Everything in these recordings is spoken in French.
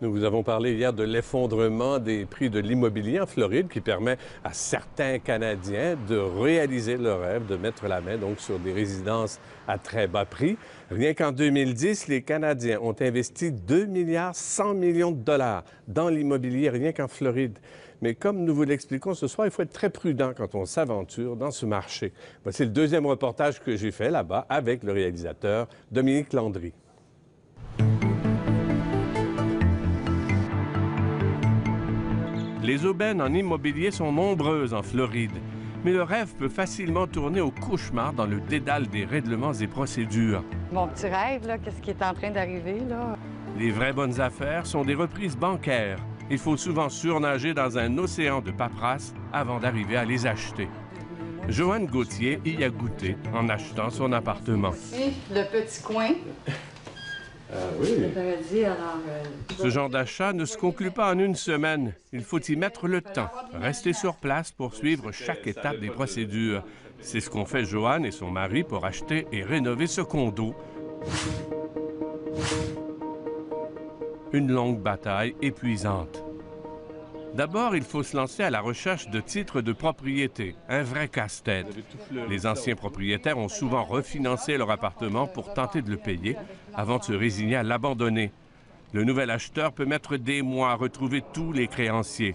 Nous vous avons parlé hier de l'effondrement des prix de l'immobilier en Floride qui permet à certains Canadiens de réaliser leur rêve, de mettre la main donc sur des résidences à très bas prix. Rien qu'en 2010, les Canadiens ont investi 2,1 milliards de dollars dans l'immobilier, rien qu'en Floride. Mais comme nous vous l'expliquons ce soir, il faut être très prudent quand on s'aventure dans ce marché. Voici le deuxième reportage que j'ai fait là-bas avec le réalisateur Dominique Landry. Les aubaines en immobilier sont nombreuses en Floride, mais le rêve peut facilement tourner au cauchemar dans le dédale des règlements et procédures. Mon petit rêve, là, qu'est-ce qui est en train d'arriver, là? Les vraies bonnes affaires sont des reprises bancaires. Il faut souvent surnager dans un océan de paperasse avant d'arriver à les acheter. Joanne Gauthier y a goûté en achetant son appartement. Ici, le petit coin. Oui. Alors, Ce genre d'achat ne se conclut pas en une semaine. Il faut y mettre le temps, rester sur place pour suivre chaque étape des procédures. C'est ce qu'ont fait Joanne et son mari pour acheter et rénover ce condo. Une longue bataille épuisante. D'abord, il faut se lancer à la recherche de titres de propriété, un vrai casse-tête. Les anciens propriétaires ont souvent refinancé leur appartement pour tenter de le payer avant de se résigner à l'abandonner. Le nouvel acheteur peut mettre des mois à retrouver tous les créanciers.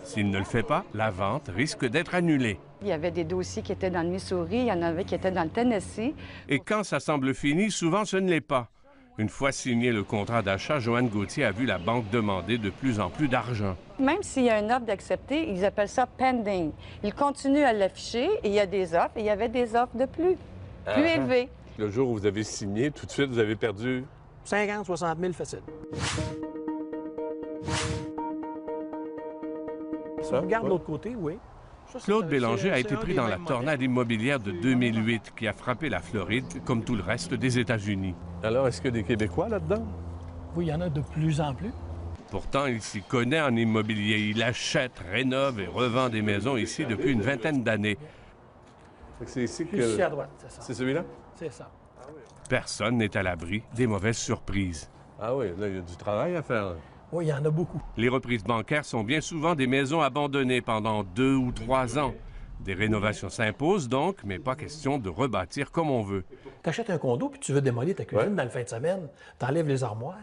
S'il ne le fait pas, la vente risque d'être annulée. il y avait des dossiers qui étaient dans le Missouri, il y en avait qui étaient dans le Tennessee. Et quand ça semble fini, souvent ce ne l'est pas. Une fois signé le contrat d'achat, Joanne Gauthier a vu la banque demander de plus en plus d'argent. Même s'il y a une offre d'accepter, ils appellent ça pending. Ils continuent à l'afficher et il y a des offres et il y avait des offres de plus élevées. Le jour où vous avez signé, tout de suite, vous avez perdu 50, 60 000 facile. ça. Regarde l'autre côté, oui. Ça, Claude Bélanger a été un pris des dans la mêmes tornade modèles. immobilière de 2008 qui a frappé la Floride comme tout le reste des États-Unis. Alors, est-ce qu'il y a des Québécois là-dedans? Oui, il y en a de plus en plus. Pourtant, il s'y connaît en immobilier. Il achète, rénove et revend des maisons ici depuis une vingtaine d'années. C'est ici à droite, c'est ça. C'est celui-là? C'est ça. Personne n'est à l'abri des mauvaises surprises. Ah oui, là, il y a du travail à faire. Oui, il y en a beaucoup. Les reprises bancaires sont bien souvent des maisons abandonnées pendant 2 ou 3 ans. Des rénovations s'imposent donc, mais pas question de rebâtir comme on veut. Tu achètes un condo puis tu veux démolir ta cuisine dans le fin de semaine, tu enlèves les armoires.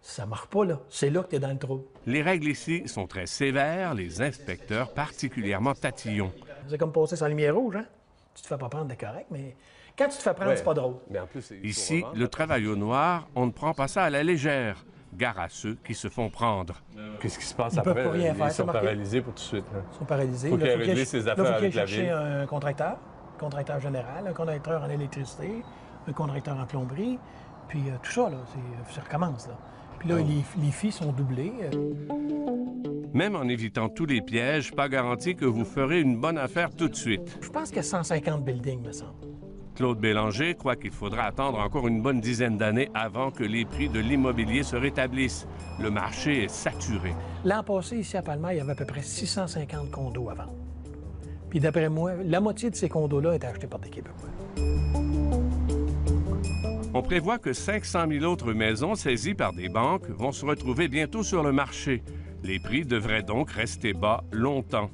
Ça marche pas, là. C'est là que tu es dans le trou. Les règles ici sont très sévères, les inspecteurs particulièrement tatillons. C'est comme passer sans lumière rouge, hein? Tu te fais pas prendre de correct, mais quand tu te fais prendre, c'est pas drôle. Mais en plus, ici, le travail au noir, on ne prend pas ça à la légère. Gare à ceux qui se font prendre. Qu'est-ce qui se passe Ils après? peuvent plus rien faire, Ils c'est sont marqué. paralysés pour tout de suite. Hein. Ils sont paralysés. Faut Là, qu'il ait faut réglé ses affaires faut qu'il avec aille la chercher ville. un contracteur général, un contracteur en électricité, un contracteur en plomberie, puis tout ça, là, ça recommence, là. Puis là, les filles sont doublées. Même en évitant tous les pièges, pas garanti que vous ferez une bonne affaire tout de suite. Je pense qu'il y a 150 buildings, me semble. Claude Bélanger croit qu'il faudra attendre encore une bonne dizaine d'années avant que les prix de l'immobilier se rétablissent. Le marché est saturé. L'an passé, ici à Palma, il y avait à peu près 650 condos à vendre. Puis d'après moi, la moitié de ces condos-là étaient achetés par des Québécois. On prévoit que 500 000 autres maisons saisies par des banques vont se retrouver bientôt sur le marché. Les prix devraient donc rester bas longtemps.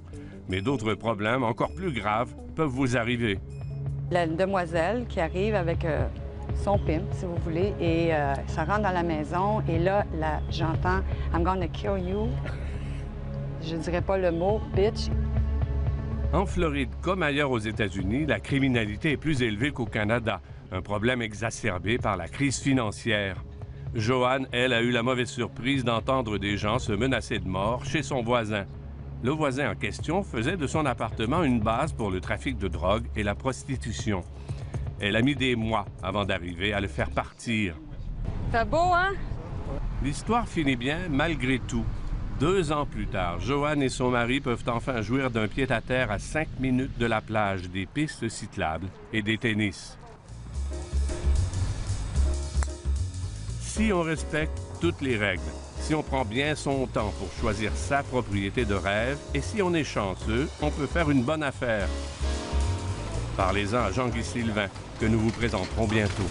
Mais d'autres problèmes encore plus graves peuvent vous arriver. La demoiselle qui arrive avec son pimp, si vous voulez, et ça rentre dans la maison, et là j'entends « I'm gonna kill you ». Je dirais pas le mot « bitch ». En Floride, comme ailleurs aux États-Unis, la criminalité est plus élevée qu'au Canada, un problème exacerbé par la crise financière. Joanne, elle, a eu la mauvaise surprise d'entendre des gens se menacer de mort chez son voisin. Le voisin en question faisait de son appartement une base pour le trafic de drogue et la prostitution. Elle a mis des mois avant d'arriver à le faire partir. C'est beau, hein? L'histoire finit bien malgré tout. 2 ans plus tard, Joanne et son mari peuvent enfin jouir d'un pied-à-terre à 5 minutes de la plage, des pistes cyclables et des tennis. Si on respecte toutes les règles, si on prend bien son temps pour choisir sa propriété de rêve et si on est chanceux, on peut faire une bonne affaire. Parlez-en à Jean-Guy Sylvain, que nous vous présenterons bientôt.